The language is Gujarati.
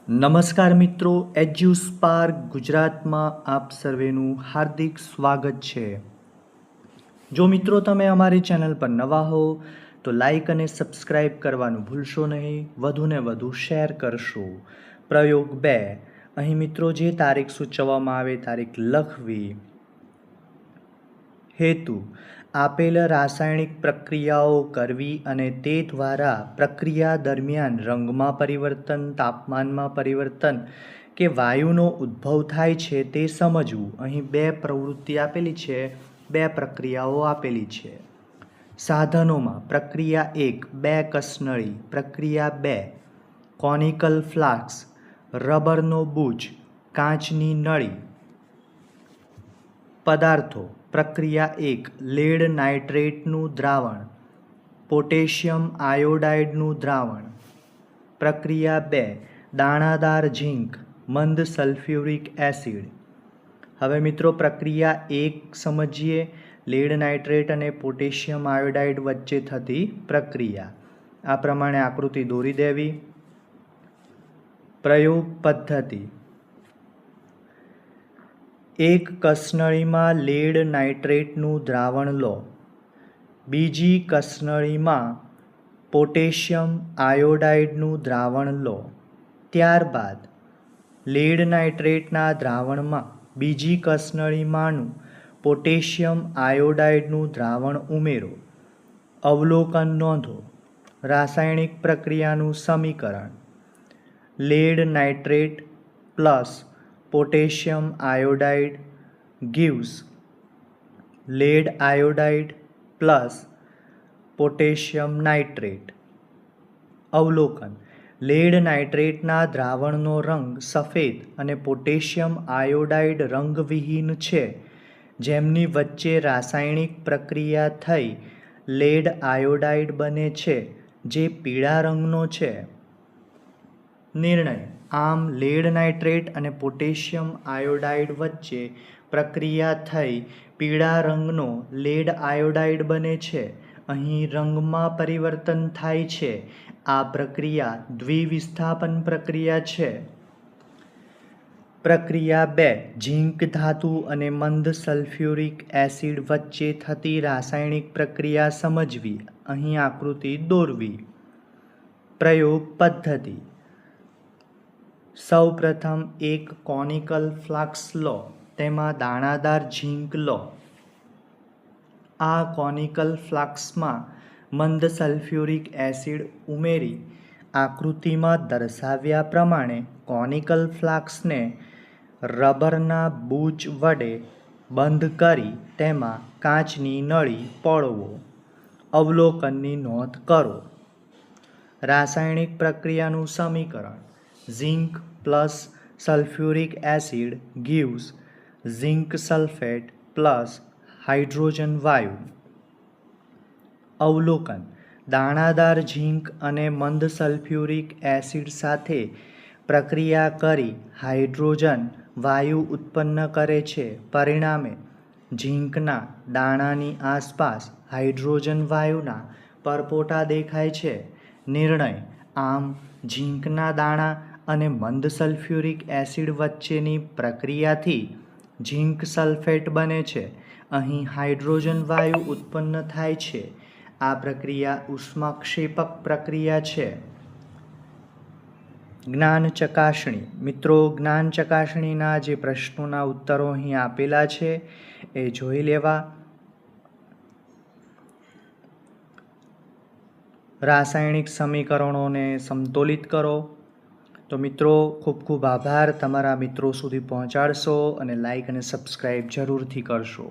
નમસ્કાર મિત્રો, એજ્યુસ્પાર્ક ગુજરાતમાં આપ સર્વેનું હાર્દિક સ્વાગત છે। જો મિત્રો તમે અમારી ચેનલ પર નવા હો તો લાઈક અને સબસ્ક્રાઈબ કરવાનું ભૂલશો નહીં, વધુને વધુ શેર કરશો। પ્રયોગ 2, અહીં મિત્રો જે તારીખ સૂચવવામાં આવે તારીખ લખવી। હેતુ: આપેલ રાસાયણિક પ્રક્રિયાઓ કરવી અને તે દ્વારા પ્રક્રિયા દરમિયાન રંગમાં પરિવર્તન, તાપમાનમાં પરિવર્તન કે વાયુનો ઉદ્ભવ થાય છે તે સમજવું। અહીં 2 પ્રવૃત્તિ આપેલી છે, 2 પ્રક્રિયાઓ આપેલી છે। સાધનોમાં પ્રક્રિયા 1 2 કસનળી, પ્રક્રિયા 2 કોનિકલ ફ્લાસ્ક, રબરનો બૂચ, કાચની નળી। પદાર્થો: પ્રક્રિયા 1 લેડ નાઇટ્રેટનું દ્રાવણ, પોટેશિયમ આયોડાઇડનું દ્રાવણ। પ્રક્રિયા 2 દાણાદાર ઝીંક, મંદ સલ્ફ્યુરિક એસિડ। હવે મિત્રો પ્રક્રિયા 1 સમજીએ, લેડ નાઇટ્રેટ અને પોટેશિયમ આયોડાઇડ વચ્ચે થતી પ્રક્રિયા। આ પ્રમાણે આકૃતિ દોરી દેવી। પ્રયોગ પદ્ધતિ: એક કસનળીમાં લેડ નાઇટ્રેટનું દ્રાવણ લો, બીજી કસનળીમાં પોટેશિયમ આયોડાઇડનું દ્રાવણ લો। ત્યારબાદ લેડ નાઇટ્રેટના દ્રાવણમાં બીજી કસનળીમાંનું પોટેશિયમ આયોડાઇડનું દ્રાવણ ઉમેરો। અવલોકન નોંધો: રાસાયણિક પ્રક્રિયાનું સમીકરણ lead nitrate plus potassium iodide gives lead iodide plus potassium nitrate। અવલોકન: લેડ નાઇટ્રેટના દ્રાવણનો રંગ સફેદ અને પોટેશિયમ આયોડાઇડ રંગવિહીન છે, જેમની વચ્ચે રાસાયણિક પ્રક્રિયા થઈ લેડ આયોડાઇડ બને છે, જે પીળા રંગનો છે। નિર્ણય: આમ લેડ નાઇટ્રેટ અને પોટેશિયમ આયોડાઇડ વચ્ચે પ્રક્રિયા થઈ પીળા રંગનો લેડ આયોડાઇડ બને છે। અહીં રંગમાં પરિવર્તન થાય છે। આ પ્રક્રિયા દ્વિવિસ્થાપન પ્રક્રિયા છે। પ્રક્રિયા 2 ઝીંક ધાતુ અને મંદ સલ્ફ્યુરિક એસિડ વચ્ચે થતી રાસાયણિક પ્રક્રિયા સમજવી। અહીં આકૃતિ દોરવી। પ્રયોગ પદ્ધતિ: સૌપ્રથમ એક કોનિકલ ફ્લાસ્ક લો, તેમાં દાણાદાર ઝીંક લો। આ કોનિકલ ફ્લાસ્કમાં મંદ સલ્ફ્યુરિક એસિડ ઉમેરી આકૃતિમાં દર્શાવ્યા પ્રમાણે કોનિકલ ફ્લાસ્કને રબરના બૂચ વડે બંધ કરી તેમાં કાચની નળી પોળવો। અવલોકનની નોંધ કરો: રાસાયણિક પ્રક્રિયાનું સમીકરણ zinc plus sulphuric acid gives zinc sulphate plus hydrogen વાયુ। અવલોકન: દાણાદાર ઝીંક અને મંદ સલ્ફ્યુરિક એસિડ સાથે પ્રક્રિયા કરી હાઇડ્રોજન વાયુ ઉત્પન્ન કરે છે, પરિણામે ઝીંકના દાણાની આસપાસ હાઇડ્રોજન વાયુના પરપોટા દેખાય છે। નિર્ણય: આમ ઝીંકના દાણા અને મંદ સલ્ફ્યુરિક એસિડ વચ્ચેની પ્રક્રિયાથી ઝીંક સલ્ફેટ બને છે। અહીં હાઇડ્રોજન વાયુ ઉત્પન્ન થાય છે। આ પ્રક્રિયા ઉષ્માક્ષેપક પ્રક્રિયા છે। જ્ઞાન ચકાસણી: મિત્રો જ્ઞાન ચકાસણીના જે પ્રશ્નોના ઉત્તરો અહીં આપેલા છે એ જોઈ લેવા। રાસાયણિક સમીકરણોને સમતોલિત કરો। તો મિત્રો ખૂબ ખૂબ આભાર, તમારા મિત્રો સુધી પહોંચાડશો અને લાઈક અને સબસ્ક્રાઈબ જરૂરથી કરશો।